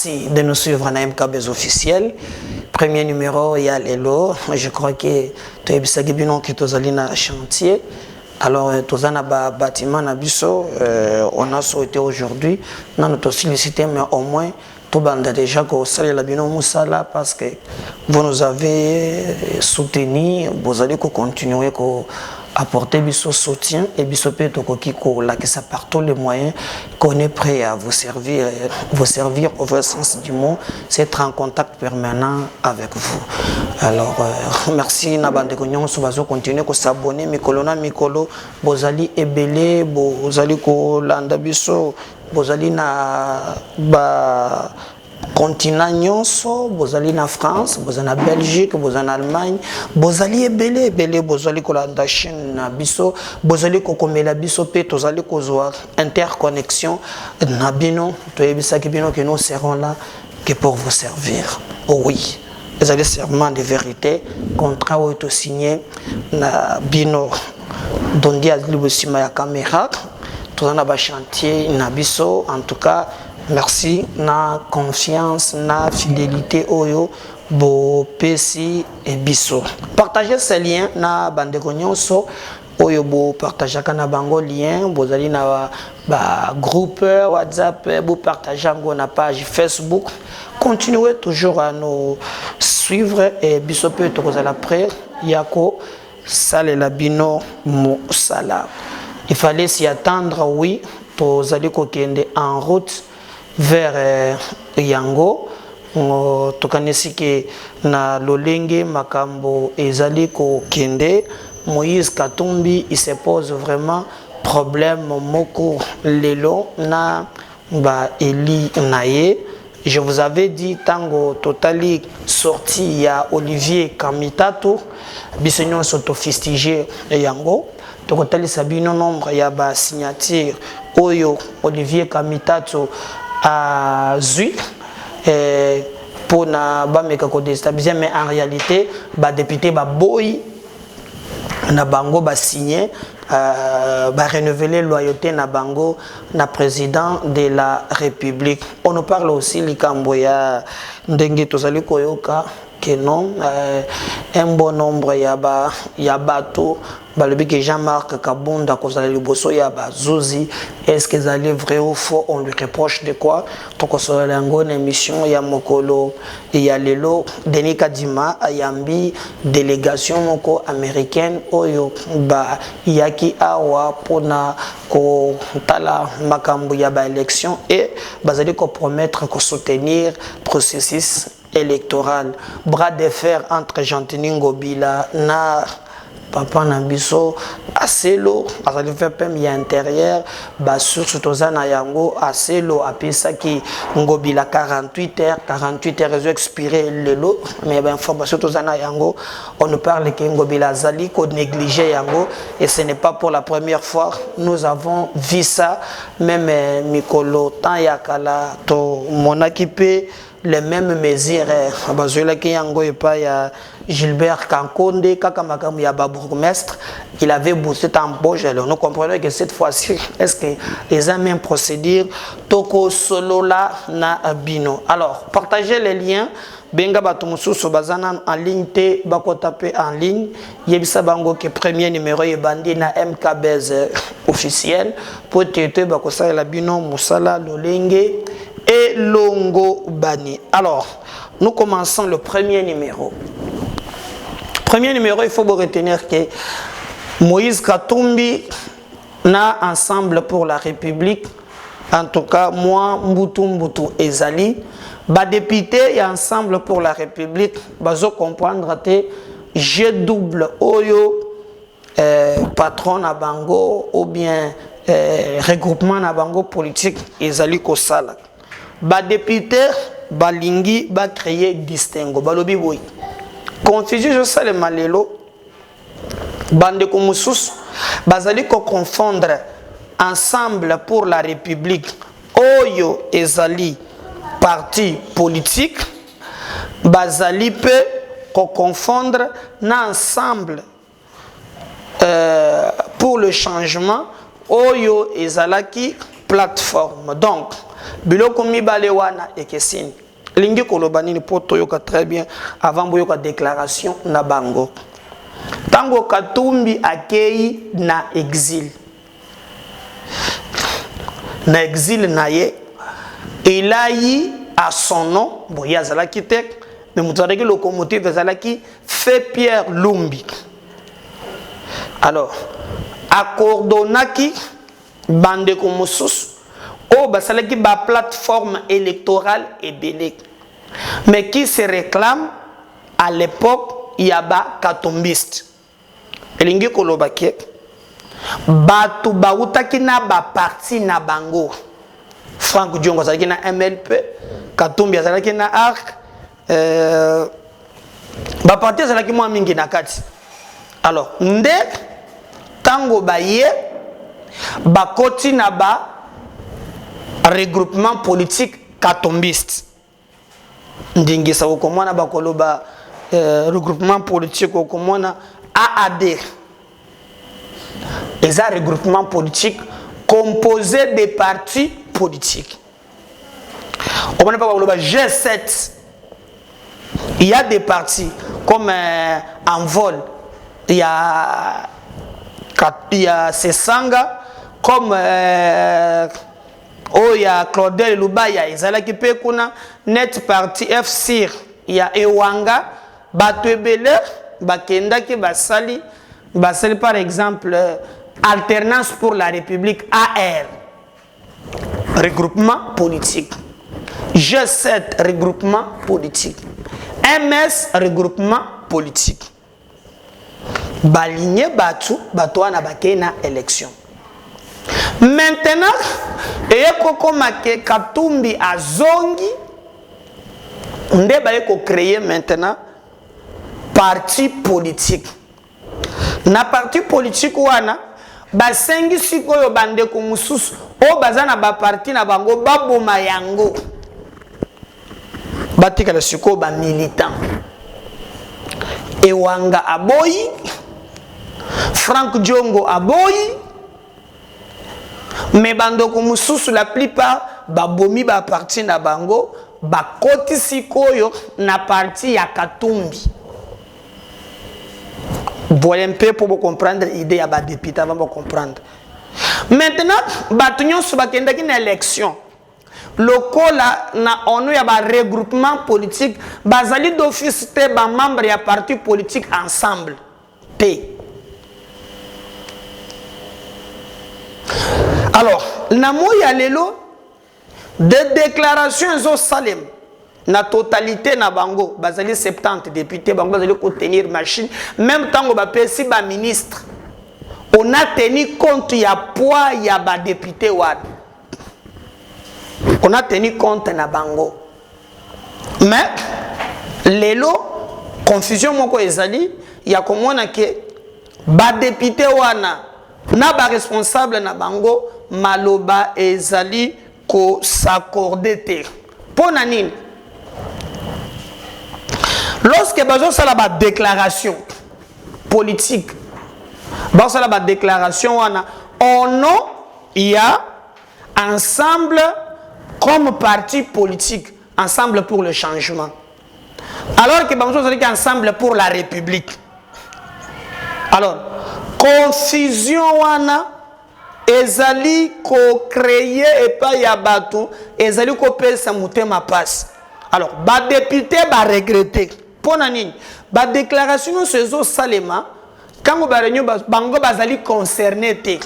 Merci de nous suivre en MKBZ officiel. Premier numéro, il y a Lelo. Je crois que tu es bien qui est chantier. Alors, tous un bâtiment on a souhaité aujourd'hui, nous nous sollicité, mais au moins, tout le monde déjà que ça la bino musala parce que vous nous avez soutenu, vous allez continuer à apporter biso soutien et biso peut là que ça par tous les moyens qu'on est prêt à vous servir au vrai sens du mot, c'est être en contact permanent avec vous. Alors merci na bande konyon so bazo continuer ko s'abonner mikolo na mikolo bozali ebele bozali ko landa biso bozali na ba continent nyonso bozali na France bozali na Belgique bozali na Allemagne bozali ebele bozali ko landa Chine na biso bozali ko komela biso pe tozali ko zoa interconnexion na bino to yebisa ki bino que nous serons là que pour vous servir. Oh oui, vous avez serment de vérité contrat où est signé na bino dondi azli bosima ya caméra tozana ba chantier na biso. En tout cas merci na confiance na fidélité oyo bo pesi et biso. Partagez ces liens na bande nyonso oyo bo partager kana bango lien bozali na ba groupe WhatsApp bo partager ngo na page Facebook. Continuez toujours à nous suivre et biso pe to kozala après yako salela bino musala. Il fallait s'y attendre, oui, pour aller en route vers Yango. Tokanesi ke na lolenge makambo ezali ko kende. Moïse Katumbi, il se pose vraiment problème moko lelo na ba Eli Naye. Je vous avais dit tango totali sorti il y a Olivier Kamitato bisenyo sotofistige Yango. Tokotali sabino nombre ya ba signature oyo Olivier Kamitato a zui pour na ba meka ko déstabiliser, mais en réalité ba député ba boy na bango ba signé ba renouveler loyauté na bango na président de la République. On nous parle aussi likambo ya ndenge tozali koyoka que non un bon nombre ya bato balobi que Jean-Marc Kabunda kozala liboso ya bazuzi. Est-ce que ça est vrai ou faux? On lui reproche de quoi? Tokosola yango na émission ya mokolo ya lelo Denis Kadima ayambi délégation moko américaine oyo ba yaki awa pona ko tala makambo ya ba élection et bazali ko promettre ko soutenir processus électoral. Bras de fer entre Gentini Ngobila na papa Nambiso assez lourd, à faire PM intérieur, bas sur Tozana Yango assez lourd, après ça qui Ngobila 48 heures ils ont expiré le lot, mais ben information Tozana Yango, on nous parle que Ngobila Zali qu'on négligé Yango et ce n'est pas pour la première fois, nous avons vu ça, même Mikolo Tan Yakala to mon équipe les mêmes mesures bazola ki yango epa ya Gilbert Kankonde kaka makamu ya bourgmestre, il avait boosté en embauche. Alors nous comprenons que cette fois-ci est-ce que les mêmes procédures toko solo la na bino. Alors partagez les liens benga bato mususu bazana en ligne te bako taper en ligne yebisa bango que premier numéro e bandi na MKBZ officiel pour tete bako sa la bino musala lolenge et Longo Bani. Alors, nous commençons le premier numéro. Premier numéro, il faut vous retenir que Moïse Katumbi n'a ensemble pour la République, en tout cas, moi, Mbutu Ezali, ba député et ensemble pour la République, bazo comprendre que je double Oyo, patron à Bango, ou bien regroupement à Bango politique, Ezali Kosala. Ba député balingi ba créer distingo balobi boy confusion je sale malelo bande ko musus bazali ko confondre ensemble pour la République oyo ezali parti politique bazali pe ko confondre na ensemble pour le changement oyo ezalaki plateforme. Donc biloko mibale wana ekesini lingi koloba nini po toyoka très bien avant boyoka déclaration na bango tango Katumbi akei na exil na ye il a eu à son nom bon ya zalaki tek mais mutaraki locomotive zalaki fait Pierre Lumbi alors accordonaki bande ko mosusu o basalaki ba plateforme électorale ebele mais qui se réclame à l'époque il y a ba katumbiste elingi koloba ke batu bautaki na ba parti na bango Franck Diongo azalaki na MLP Katumbi azalaki na ARC ba parti azalaki mwa mingi na kati alors nde tango baye bakoti na ba regroupement politique katumbiste ndingisa okomona bakoloba regroupement politique okomona AAD les regroupements politiques composés des partis politiques. On ne pas le G7. Il y a des partis comme Envol, il y a Sesanga, comme il y a Claudel Lubaya, il y a Net Parti FCIR, il y a Ewanga, Batwebele, Bakenda qui Basali, par exemple Alternance pour la République AR, regroupement politique. G7, regroupement politique. MS, regroupement politique. Baligné Batu, Batouana Bakena élection. Maintenant, et Koko Make Katumbi Azongi, on ko créer maintenant parti politique. Na parti politique wana basengi sikoyo bande ko mususu o bazana ba parti na bango baboma yango batika la sikoyo ba militant Ewanga aboyi Franck Diongo aboyi mais bando ko mususu la plupart babomi ba parti na bango bakoti sikoyo na parti ya Katumbi. Voilà un peu pour vous comprendre l'idée à des députés avant de comprendre. Maintenant, batunion sur une élection. Local na onu ya ba regroupement politique, bazali d'office te ba membre ya parti politique ensemble. T. Alors, namo ya lelo de déclarations au Salem. Na totalité na bango bazali 70 députés bango bazali ko tenir machine même tango ba pesi ba ministre on a tenu compte ya poids ya ba député wa on a tenu compte na bango mais lelo confusion moko ezali ya komona ke ba député wana na ba responsable na bango maloba ezali ko s'accorder te pona nini. Lorsque bazo sala ba déclaration politique, bazo sala ba déclaration wana, on il y a ensemble comme parti politique, ensemble pour le changement. Alors que bazo sala ensemble pour la République. Alors confusion wana ezali ko créer et pas ya batu, ezali ko pesa mutema passe. Alors ba député ba regretter. Ponani, ba déclaration sur ce salema, quand vous avez bango bazali concerné te.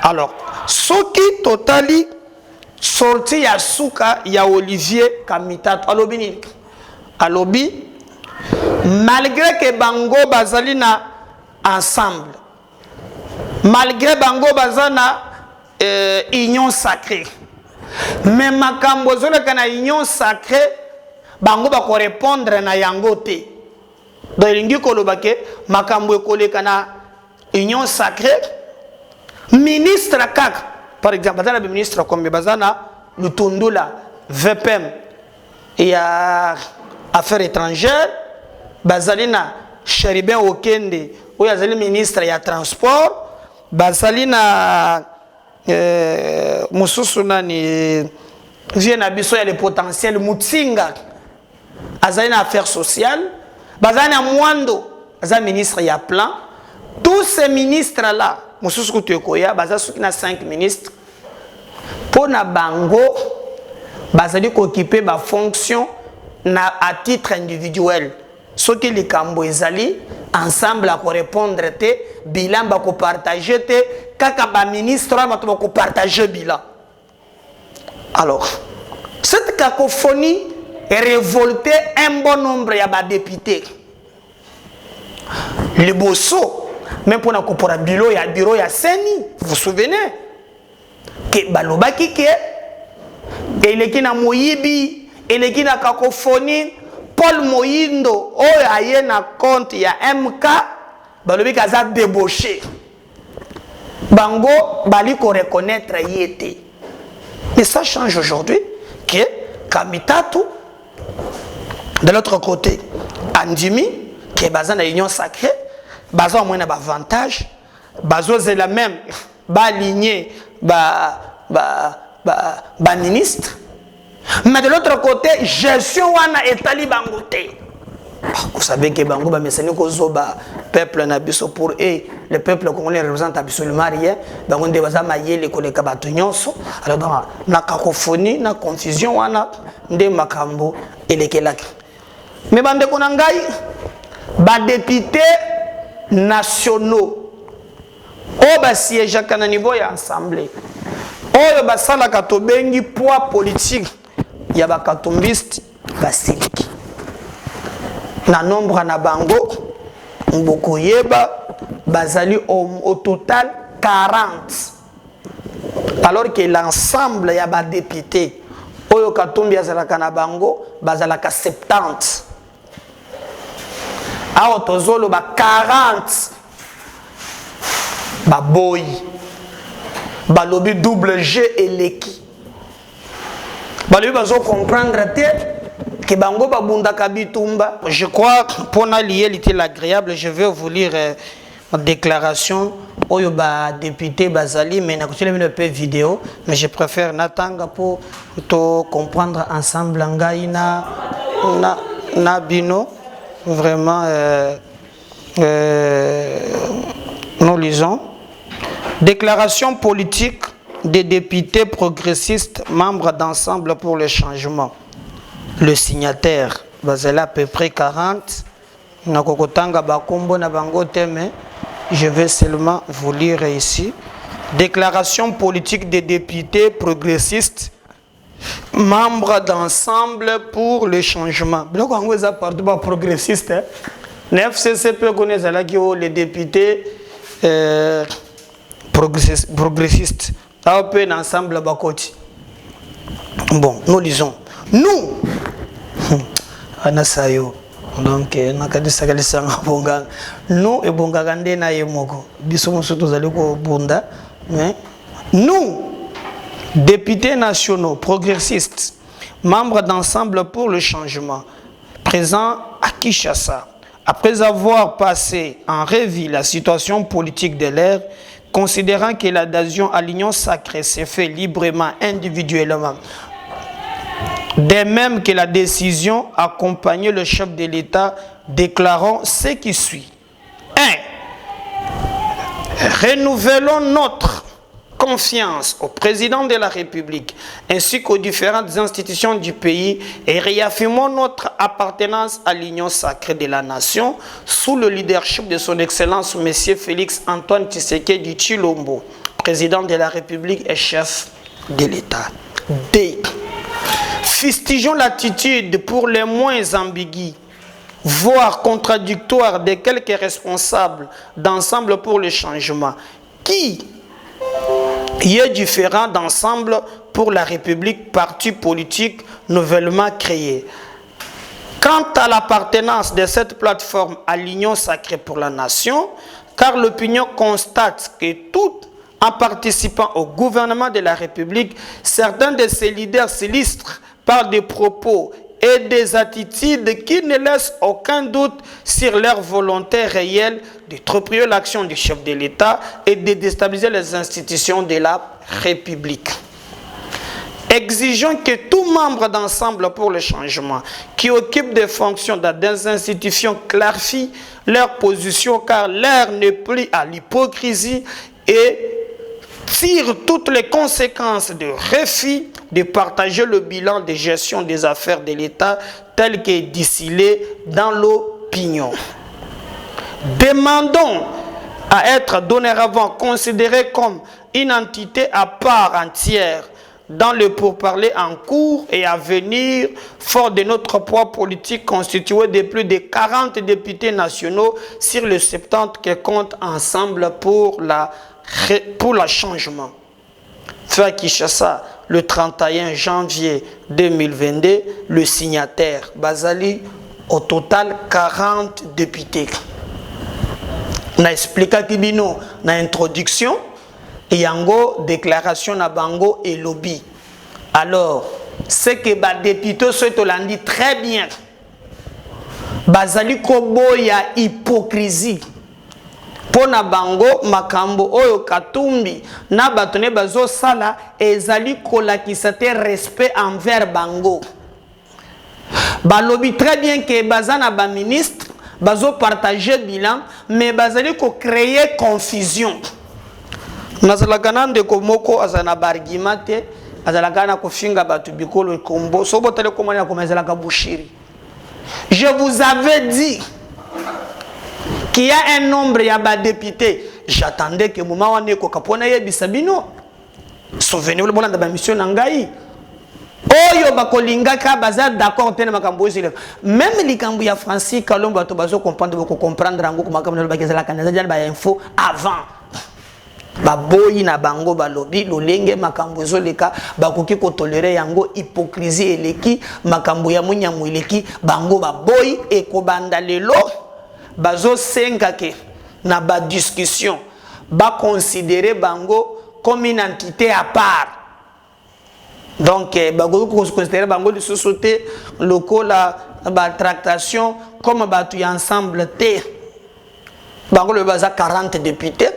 Alors, ce qui totali sorti ya souka ya Olivier Kamitato alobini. Alobi malgré que bango bazali na ensemble. Malgré bango bazana union sacrée. Mais makambo zole kana union sacrée bango ba ko répondre na yango te do lingi koloba ke makambo ekoleka na union sacrée ministre kaka par exemple bazana be ministre comme bazana Lutundula VPM ya affaires étrangères bazalina Cheribin Okende ou yazali ministre ya transport bazalina mususu nani vieux Nabiso, il y a le potentiel Mutsinga, Azali na affaires sociales, Bazali na Mwando, Azali ministre il y a plan. Tous ces ministres-là, Moussous Koutuekoya, Bazali na 5 ministres, pour na bango, Bazali occuper ma fonction à titre individuel. Ce qui les Kambo ezali ensemble à répondre te bilan ba ko partager te kaka ba ministre ba ko partager bilan. Alors cette cacophonie révolté un bon nombre de députés. Le bosso même pour na ko pour bureau ya Seni, vous vous souvenez que balobaki ke eleki na moyibi eleki na cacophonie Paul Moyindo, oyo na compte ya MK, balobi kaza débauché. Bango bali ko reconnaître yete. Mais ça change aujourd'hui que Kamitatu de l'autre côté, Andimi qui est basé dans l'union sacrée, basé au moins na avantage, basé c'est la même ba aligné ba ministre. Mais de l'autre côté, gestion wana etali bangote. Vous savez que bango ba mesani ko zoba peuple na biso pour eux, le peuple congolais représente absolument rien. Bango nde baza mayele ko leka batu nyonso. Alors donc na cacophonie, na confusion wana nde makambo elekelaki. Mais bande ko ngai ba députés nationaux o ba siège kana niveau ya assemblée. Oyo ba sala katobengi poids politique. Il y a des katumbistes basiliki. Na nombre na bango, mboko yeba, bazali au total 40. Alors que l'ensemble y a des députés, oyo katumbi azalaka na bango, bazalaka 70. Aho tozolo ba 40. Ba boy. Ba lobby double G et l'équipe. Je crois que pour lier l'agréable, je vais vous lire une déclaration au député Bazali, mais je ne peux pas vidéo, mais je préfère n'attendre pour comprendre ensemble na bino vraiment nous lisons déclaration politique des députés progressistes membres d'Ensemble pour le changement. Le signataire, c'est à peu près 40. Je vais seulement vous lire ici. Déclaration politique des députés progressistes membres d'Ensemble pour le changement. Progressiste. Les FCCP connaissent les députés progressistes. Ensemble bakoti. Bon, nous lisons. Nous, anasayo. Donc, nous et bongagande na yemoko. Bisomo soto zaliko bunda. Mais nous, députés nationaux progressistes, membres d'Ensemble pour le changement, présents à Kinshasa, après avoir passé en revue la situation politique de l'ère, considérant que l'adhésion à l'union sacrée s'est fait librement, individuellement, de même que la décision accompagnait le chef de l'État, déclarant ce qui suit. 1. Renouvelons notre confiance au président de la République ainsi qu'aux différentes institutions du pays et réaffirmons notre appartenance à l'union sacrée de la nation sous le leadership de son Excellence M. Félix Antoine Tshisekedi Tshilombo, président de la République et chef de l'État. D. Fustigeons l'attitude pour les moins ambiguë, voire contradictoire de quelques responsables d'Ensemble pour le changement qui est différent d'Ensemble pour la République, parti politique nouvellement créé. Quant à l'appartenance de cette plateforme à l'Union sacrée pour la nation, car l'opinion constate que tout en participant au gouvernement de la République, certains de ses leaders s'illustrent par des propos et des attitudes qui ne laissent aucun doute sur leur volonté réelle de tropier l'action du chef de l'État et de déstabiliser les institutions de la République. Exigeons que tout membre d'Ensemble pour le changement qui occupe des fonctions dans des institutions clarifient leur position car l'heure n'est plus à l'hypocrisie et tire toutes les conséquences de refus de partager le bilan de gestion des affaires de l'État tel qu'est distillé dans l'opinion. Demandons à être dorénavant considéré comme une entité à part entière dans le pourparler en cours et à venir, fort de notre poids politique constitué de plus de 40 députés nationaux sur les 70 qui comptent Ensemble pour le changement. Fait à Kinshasa, le 31 janvier 2022, le signataire Bazali, au total 40 députés. On a expliqué dans l'introduction. Yango déclaration na bango et lobby. Alors, ce que les députés l'ont dit très bien. Bazali kobo ya hypocrisie. Pona bango makambo oyo katumbi na batone bazo sala ezali kolakisa te respect envers bango. Balobi très bien que bazana ba ministre bazo partager bilan mais bazali ko créer confusion. Nazalakana ndeko moko azana bargimate azalakana kofinga batu bikolo kombo sobo tele komanya komezalaka bushiri. Je vous avais dit qu'il y a un nombre ya ba députés. J'attendais que moment wane ko kapona yebisa bino. Souvenez-vous le bolanda ba mission nangai. Oyo bakolingaka baza d'accord tena makambo zile. Même likambo ya Francis Kalomba to bazo comprendre boko comprendre ngo makambo na bakezala kana za ba info avant. Baboyi na bango balobi lolenge makambo ezoleka bakoki ko tolérer yango hypocrisie eleki makambo ya munyamu eleki bango baboyi ekobanda lelo bazo senga ke na ba discussion ba considérer bango comme une entité à part. Donc bakoki considérer bango de société lokola ba tractation comme batu ensemble te bango le baza 40 députés.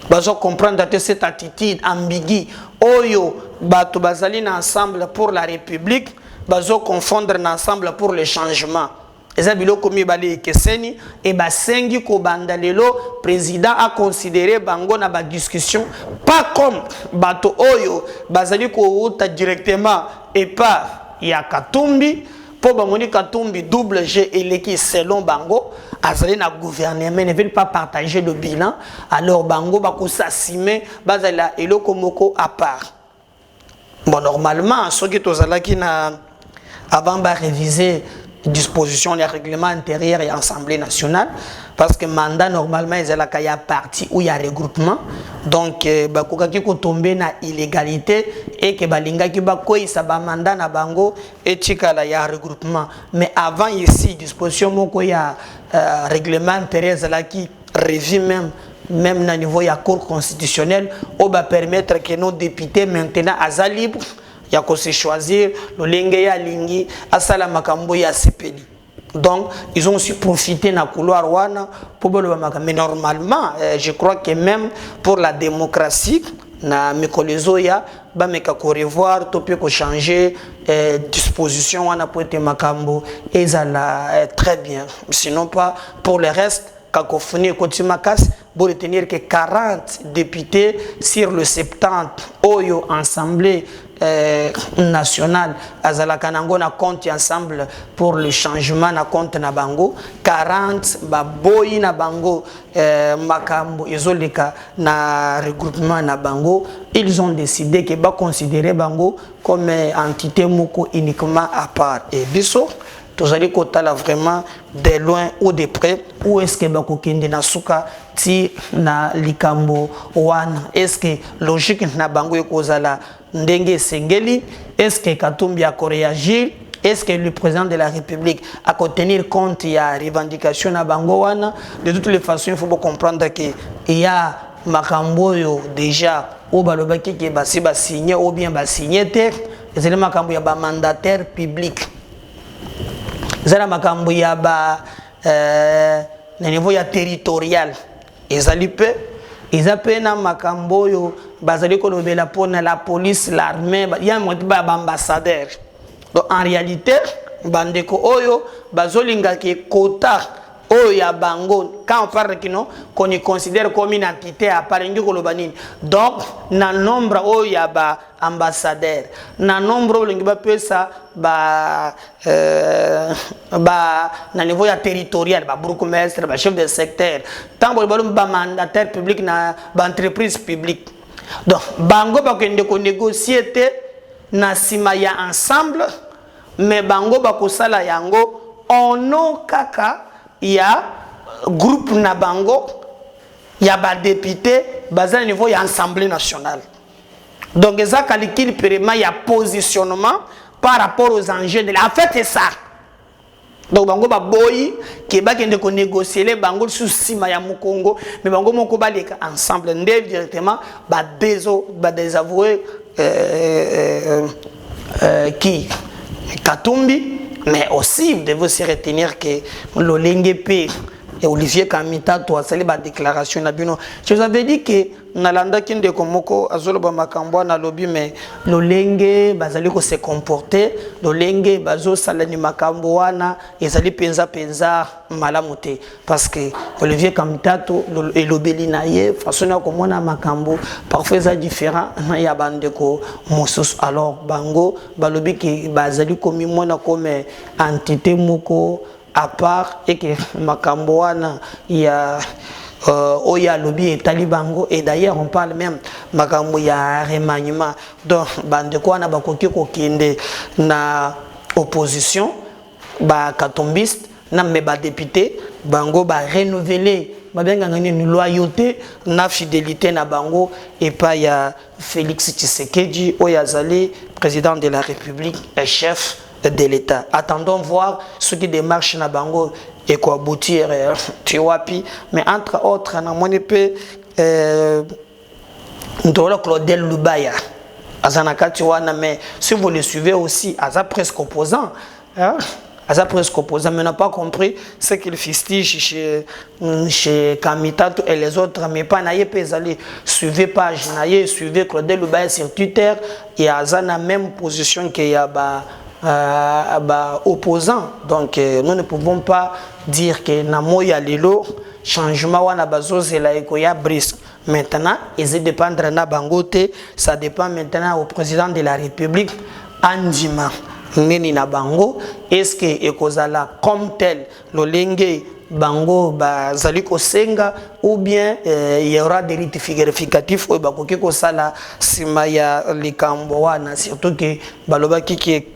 Bazo comprendre que cette attitude ambiguë, oyo bato bazali ensemble pour la République, bazo confondre ensemble pour le changement. Eza biloko mibale keseni et basengi ko bandalelo président a considéré bango na ba discussion pas comme bato oyo bazali ko uta directement et pas ya Katumbi pour bamoni Katumbi double G et l'équipe selon bango. Azali na gouvernement ne veut pas partager le bilan alors bango bako s'assimer bazala eloko moko à part. Bon normalement ce qui tozalaki na avant ba réviser disposition des règlements intérieurs et assemblée nationale parce que mandat normalement ezalaka ya parti ou ya regroupement donc bakokaki ko tomber na illégalité et que balingaki bakoisa ba mandat na bango etikala ya regroupement mais avant ici disposition moko ya règlement intérieur ezalaki revu même na niveau ya cour constitutionnelle on va permettre que nos députés maintenant aza libre ya ko se choisir le lenge ya lingi asala makambo ya sepeli. Donc ils ont aussi profité na couloir wana pour le makambo mais normalement je crois que même pour la démocratie na mikolezo ya ba meka ko revoir to peut ko changer disposition wana pour être makambo ezala très bien sinon pas pour le reste cacophonie kotimakas pour retenir que 40 députés sur le 70 oyo assemblée national azalaka nango na compte ensemble pour le changement na compte na bango 40 baboyi na bango makambo ezoleka na regroupement na bango ils ont décidé que ba considérer bango comme entité moko uniquement à part et biso tozali kotala vraiment de loin ou de près où est-ce que bakokende na suka ti na likambo wana est-ce que logique na bango ekozala ndenge sengeli est-ce que Katumbi a réagir est-ce que le président de la République a tenir compte ya revendication na bango wana de toutes les façons il faut comprendre que il y a makambo yo déjà au balobaki ke basi ba signer ou bien ba signer te c'est le makambo ya ba mandataire public zala makambo ya ba na niveau ya territorial ezali pe ils appellent na makambo yo bazali ko lobela pona la police, l'armée, ya mo ba ambassadeur. Donc en réalité bandeko oyo bazolinga ke quota oyo ya bango quand on parle que non qu'on y considère comme une entité à part ngi ko lobanini. Donc na nombre oyo ya ba ambassadeur na nombre oyo ba pesa ba na niveau ya territorial ba bourgmestre ba chef de secteur tant ba mandataire public na ba entreprise publique. Donc bango ba kende ko négocier te na sima ya ensemble mais bango ba ko sala yango ono kaka ya groupe na bango ya ba député basé au niveau ya assemblée nationale. Donc ça calcule vraiment ya positionnement par rapport aux enjeux de la. En fait c'est ça. Donc bango ba boyi ke ba kende ko négocier les bango sous sima ya Mukongo mais bango moko ba leka ensemble ndé directement ba désavouer qui Katumbi, mais aussi vous devez aussi retenir que l'Olengep et Olivier Kamita toi c'est la déclaration je vous avais dit que nalanda kinde komoko azoloba makambo na lobby mais l'Olenge bazali ko se comporter l'Olenge bazo salani makambo wana ezali penza malamu te parce que Olivier Kamita to et lobeli na ye façon na komona makambo parfois ça différent na ya bandeko mosusu alors bango balobi ke bazali komi mona comme entité moko à part et que makambo wana ya oya lobby et talibango et d'ailleurs on parle même makambo ya remaniement donc bande ko na bakoki ko kende na opposition ba katombiste na me ba député bango ba renouveler ba benga ngani loyauté na fidélité na bango et pas ya Félix Tshisekedi oyazali président de la République et chef de l'État. Attendons voir ce qui démarche na bango et quoi aboutir Tiwapi, mais entre autres na monipe Ndolo Claudel Lubaya azanaka Tiwana, mais si vous le suivez aussi aza presque opposant aza presque opposant, mais n'a pas compris ce qu'il fustige chez Kamitato et les autres, mais pas naïe pesali suivez page naïe suivez Claudel Lubaya sur Twitter et azana même position qu'il y a opposant. Donc nous ne pouvons pas dire que namoya lelo changement wana bazoze la ekoya brisque. Maintenant ils dépendent na bangote, ça dépend maintenant au président de la République andima neni na bango est-ce que ekozala comme tel lolenge bango bazali kosenga ou bien il y aura des rites figuratifs ou bakoki ko sala sima ya likambo wana, surtout que balobaki ki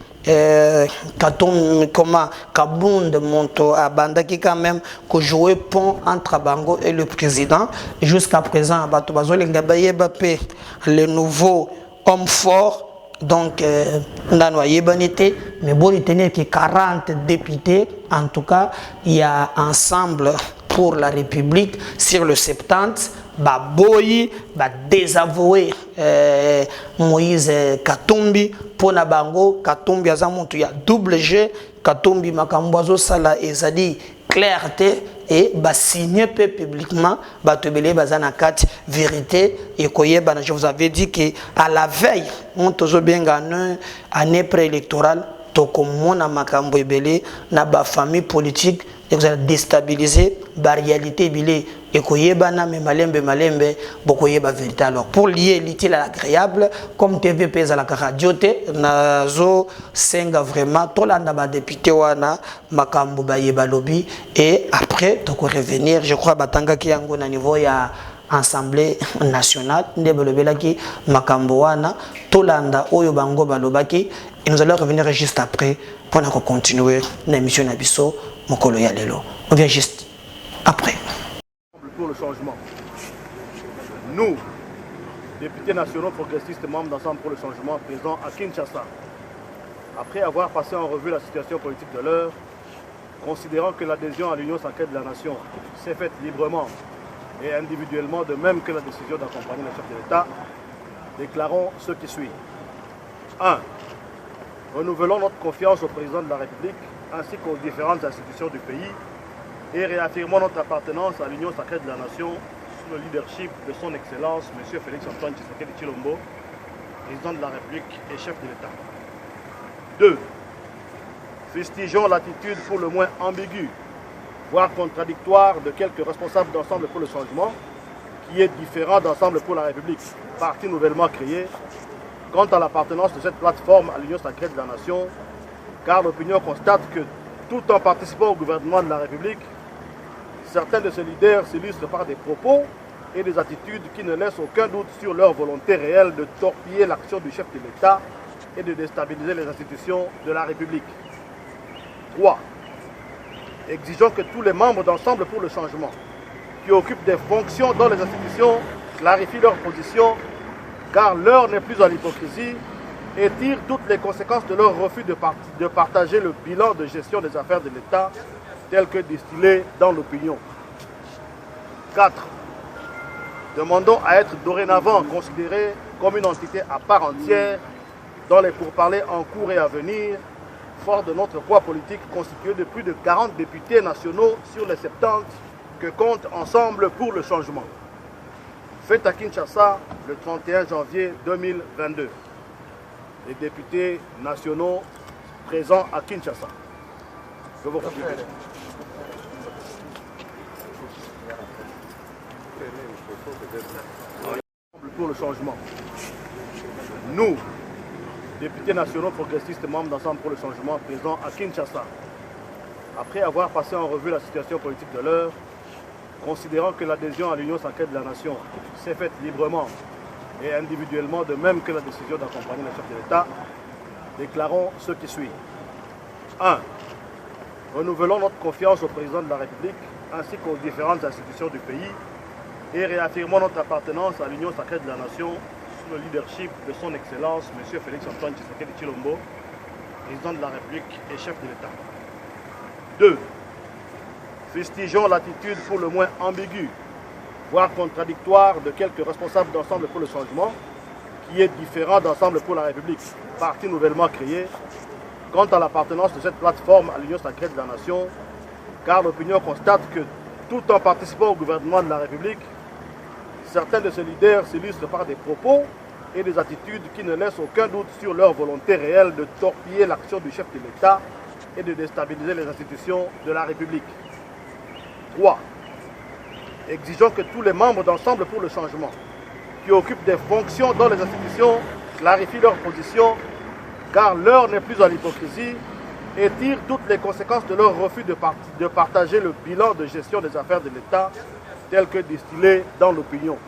Katum comment Kabund monto à Bandaki quand même que jouer pont entre Bango et le président jusqu'à présent le nouveau homme fort donc mais bon il tenait que 40 députés en tout cas il y a ensemble pour la République sur le 70 Baboyi ba désavoué Moïse Katumbi pour na bango Katumbi azamuntu ya double G Katumbi makambozo sala ezadi clarté et ba signer publiquement ba tebele bazana kat vérité et koyeba je vous avais dit que à la veille on tozo benga année préélectorale tokomona makambo ebele na ba famille politique et vous allez déstabiliser la réalité bilé et koyebana me malembe bokoyeba vérité. Alors pour lier l'utile à l'agréable comme TV pèse à la radio te nazo senga vraiment tolanda ba député wana makambo ba yeba lobby et après toko revenir je crois batanga ki yango na niveau ya Assemblée nationale ndebelobelaki makambo wana tolanda oyo bango balobaki et nous allons revenir juste après pour continuer l'émission Nabiso Mokolo ya lelo. On vient juste après. Pour le changement. Nous, députés nationaux progressistes membres d'Ensemble pour le changement présents à Kinshasa, après avoir passé en revue la situation politique de l'heure, considérant que l'adhésion à l'Union sacrée de la nation s'est faite librement et individuellement, de même que la décision d'accompagner le chef de l'État, déclarons ce qui suit. 1. Renouvelons notre confiance au président de la République ainsi qu'aux différentes institutions du pays et réaffirmons notre appartenance à l'Union sacrée de la nation sous le leadership de son Excellence, M. Félix-Antoine Tshisekedi Tshilombo, président de la République et chef de l'État. 2. Fustigeons l'attitude pour le moins ambiguë, voire contradictoire de quelques responsables d'Ensemble pour le changement, qui est différent d'Ensemble pour la République, parti nouvellement créé, quant à l'appartenance de cette plateforme à l'Union sacrée de la Nation, car l'opinion constate que, tout en participant au gouvernement de la République, certains de ses leaders s'illustrent par des propos et des attitudes qui ne laissent aucun doute sur leur volonté réelle de torpiller l'action du chef de l'État et de déstabiliser les institutions de la République. 3. Exigeons que tous les membres d'Ensemble pour le changement, qui occupent des fonctions dans les institutions, clarifient leur position, car l'heure n'est plus à l'hypocrisie, et tirent toutes les conséquences de leur refus de partager le bilan de gestion des affaires de l'État tel que distillé dans l'opinion. 4. Demandons à être dorénavant considérés comme une entité à part entière dans les pourparlers en cours et à venir, fort de notre poids politique constitué de plus de 40 députés nationaux sur les 70 que compte Ensemble pour le changement. Fait à Kinshasa le 31 janvier 2022. Les députés nationaux présents à Kinshasa. Je vous remercie. Pour le changement. Nous, députés nationaux progressistes membres d'Ensemble pour le changement présents à Kinshasa, après avoir passé en revue la situation politique de l'heure, considérant que l'adhésion à l'Union sacrée de la Nation s'est faite librement et individuellement, de même que la décision d'accompagner le chef de l'État, déclarons ce qui suit. 1. Renouvelons notre confiance au président de la République ainsi qu'aux différentes institutions du pays et réaffirmons notre appartenance à l'Union sacrée de la Nation sous le leadership de son Excellence, M. Félix-Antoine Tshisekedi Tshilombo, président de la République et chef de l'État. 2. Fustigeons l'attitude pour le moins ambiguë, voire contradictoire de quelques responsables d'Ensemble pour le changement, qui est différent d'Ensemble pour la République, parti nouvellement créé, quant à l'appartenance de cette plateforme à l'Union sacrée de la Nation, car l'opinion constate que, tout en participant au gouvernement de la République, certains de ses leaders s'illustrent par des propos et des attitudes qui ne laissent aucun doute sur leur volonté réelle de torpiller l'action du chef de l'État et de déstabiliser les institutions de la République. 3. Exigeons que tous les membres d'Ensemble pour le changement, qui occupent des fonctions dans les institutions, clarifient leur position, car l'heure n'est plus à l'hypocrisie, et tirent toutes les conséquences de leur refus de partager le bilan de gestion des affaires de l'État tel que distillé dans l'opinion.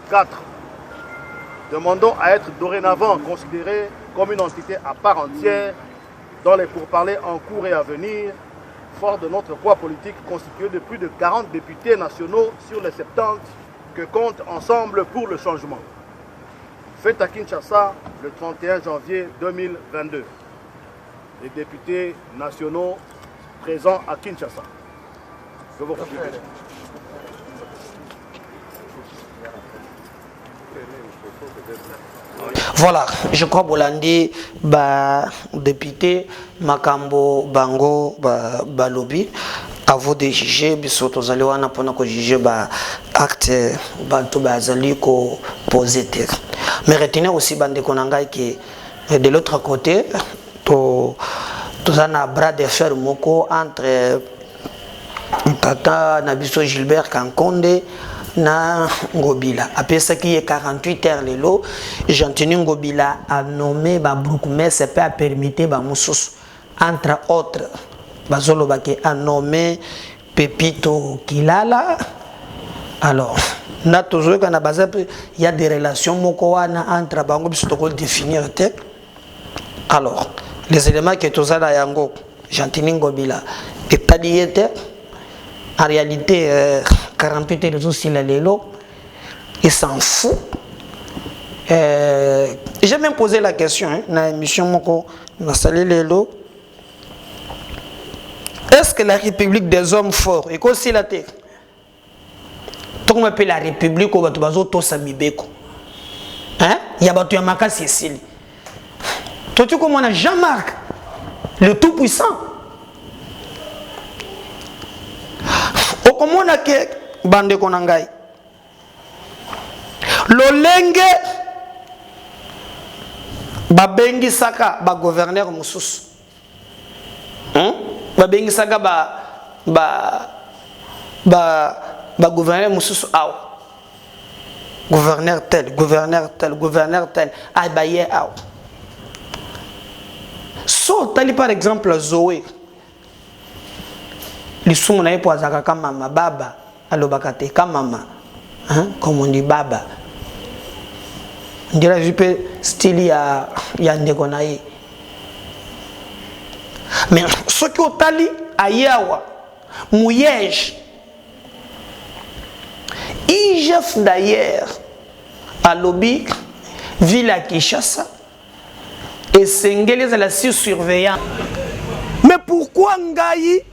4. Demandons à être dorénavant considérés comme une entité à part entière dans les pourparlers en cours et à venir, fort de notre poids politique constitué de plus de 40 députés nationaux sur les 70 que compte Ensemble pour le changement. Fait à Kinshasa le 31 janvier 2022. Les députés nationaux présents à Kinshasa. Je vous remercie. Voilà, je crois Bolandi, député Makambo Bango Balobi, à vous de juger, biso tozali wana pona ko juger acte bantu bazali ko poser. Mais retenez aussi bande konanga que de l'autre côté, tozana bras de fer moko entre Tata Nabiso Gilbert Kankonde na Ngobila. Après ça qui est 48 heures lelo, Jean-Tenu Ngobila a nommé Broukoume, c'est pas permettre Moussous. Entre autres, Bazolo Bake a nommé Pepito Kilala. Alors, na toujours quand il y a des relations mokoana entre Bango Bistoko définir. Alors, les éléments que tu as yango, Jean-Tenu Ngobila, et pas d'yété. En réalité, 48 heures aussi la lélo, il s'en fout. J'ai même posé la question dans l'émission Moko, est-ce que la République des hommes forts est aussi la terre? Tout le monde appelle la République au Batubazo Tosamibeko. Hein? Il y a Batu Yamaka Sicile. Toi, tu comprends, Jean-Marc, le Tout-Puissant. Comment on a que bande konangai lolenge babengi saka ba gouverneur mususu babengi saka ba gouverneur mususu aw gouverneur tel ay baye aw so tali par exemple Zoé lisumu na yepo azaka kama mama baba alobaka te kama mama comme on dit baba on dirait juste style ya ndeko na ye mais ce qui otali ayawa mouyege IGF d'ailleurs à lobby ville à Kinshasa et Sengelez à la surveillant. Mais pourquoi Ngaï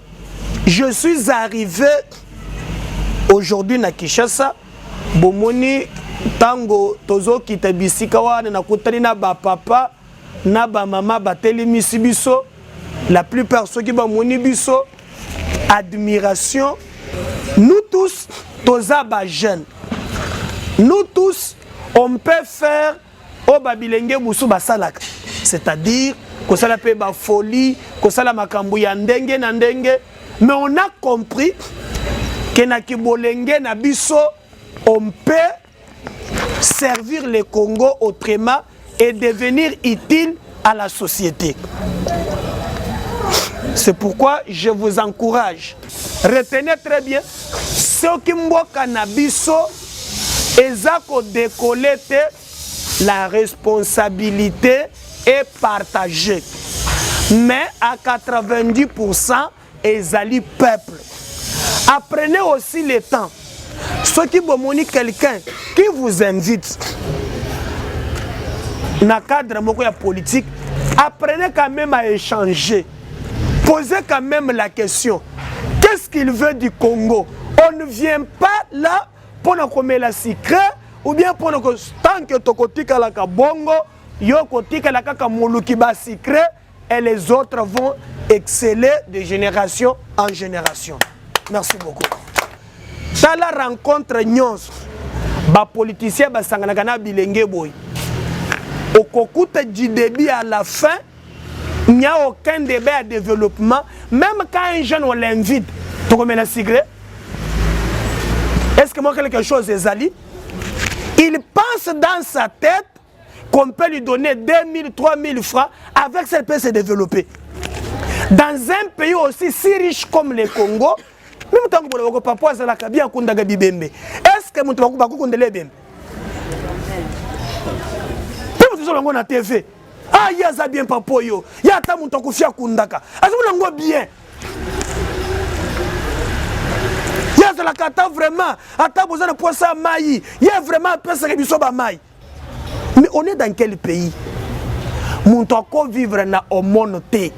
je suis arrivé aujourd'hui na Kinshasa bomoni tango tozo kitabisika wana na kutani na ba papa na ba mama bateli misibiso la plupart ceux qui ba moni biso admiration nous tous toza ba jeunes nous tous on peut faire au babilenge busu basalaka c'est-à-dire que ça la pe ba folie que ça la makambu ya ndenge na ndenge mais on a compris que na kibolenge na biso on peut servir le Congo autrement et devenir utile à la société. C'est pourquoi je vous encourage. Retenez très bien ce qui mboka na biso ezako décoller la responsabilité est partagée. Mais à 90% ezali peuple. Apprenez aussi le temps. Ceux qui bomoni quelqu'un qui vous invite dans le cadre de la politique, apprenez quand même à échanger. Posez quand même la question. Qu'est-ce qu'il veut du Congo? On ne vient pas là pour nous commettre la secret ou bien pour nous tant que tokotika la kabongo, yo kotika la kaka moluki ba secret et les autres vont exceller de génération en génération. Merci beaucoup. Dans la rencontre nyons, ba politicien ba sangana bilenge boy. Au cocoute du début à la fin, il n'y a aucun débat à développement. Même quand un jeune on l'invite, tu remets la cigarette. Est-ce que moi quelque chose est ali? Il pense dans sa tête qu'on peut lui donner 2000, 3000 francs avec cette peut se développer. Dans un pays aussi si riche comme le Congo, même tant que vous papa la bien kundaga bibembe. Est-ce que vous pouvez vous kundele bembe? Vous avez na TV. Ah ya za bien papa yo. Ya ta muntu kufia kundaka. Azu ngo bien. Ya za la kata vraiment. Ata besoin de poisson maï. Ya vraiment pesa ke biso ba maï. Mais on est dans quel pays? Muntu ko vivre na homonoté.